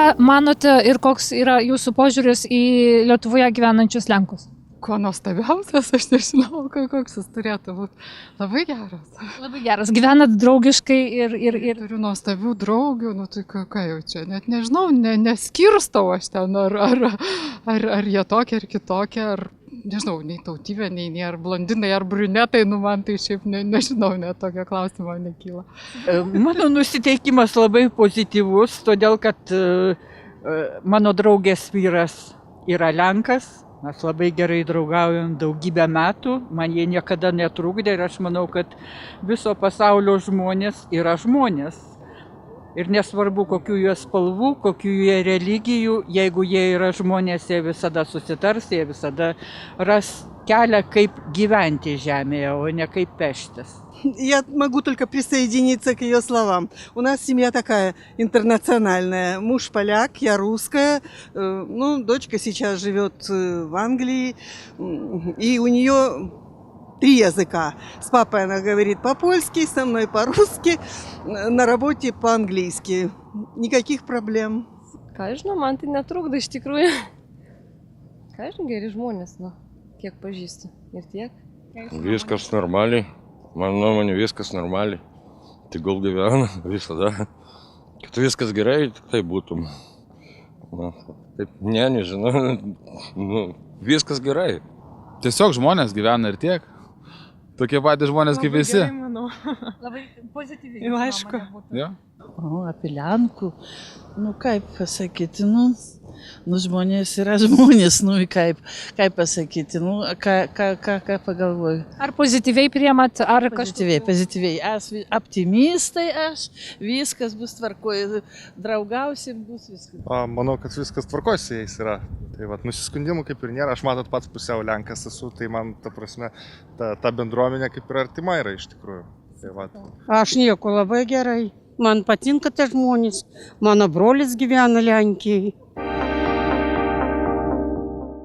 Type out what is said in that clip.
Ką manote ir koks yra jūsų požiūris į Lietuvoje gyvenančius Lenkus? Ko nuostabiausias, aš nežinau, koks jis turėtų būti. Labai geras. Labai geras. Gyvenat draugiškai ir... Turiu nuostabių draugių, nu tai ką jau čia, net nežinau, neskirstau aš ten, ar jie tokie, ar kitokie, ar nežinau, nei tautybė, nei ar blondinai, ar brunetai, nu man tai šiaip nežinau, net tokio klausimo nekyla. Mano nusiteikimas labai pozityvus, todėl kad mano draugės vyras yra Lenkas. Mes labai gerai draugaujam daugybę metų, man jie niekada netrukdė ir aš manau, kad viso pasaulio žmonės yra žmonės. Ir nesvarbu, kokių jie spalvų, kokių jie religijų, jeigu jie yra žmonės, jie visada susitars, jie visada ras kelią, kaip gyventi žemėje, o не kaip peštis. Я могу только присоединиться к ее словам. У нас семья такая интернациональная. Муж поляк, я русская. Ну, дочка сейчас живет в Англии. И у нее 3 языка. С папой она говорит по-польски, со мной по-русски, на работе по-английски. Никаких проблем. Ką žinau, man tai netrukdo iš tikrųjų. Ką žinau, geri žmonės, nu, kiek pažįstu. Ir tiek. Viskas normaliai. Mano nuomonė, viskas normaliai. Tegul gyvena visada. Kad viskas gerai, tai būtum. Na, taip, nežinau. Nu, viskas gerai. Tiesiog žmonės gyvena ir tiek. Tokie patys žmonės kaip visi. Gerai, manau. Labai pozityviai. Aišku. Jo. O, apie Lenkų, nu kaip pasakyti, nu žmonės yra žmonės, nu kaip pasakyti, nu ką pagalvoju. Ar pozityviai priimat, ar kažkaip? Pozityviai, aš optimistai, viskas bus tvarkoje, draugausim, bus viskas. Manau, kad viskas tvarkoje su jais yra. Tai vat, nusiskundimų kaip ir nėra, aš matot pats pusiau Lenkas esu, tai man ta prasme, ta bendruomenė kaip ir artima yra iš tikrųjų. Tai vat. Aš nieko, labai gerai. Man patinka tie žmonės. Mano brolis gyvena Lenkijoje.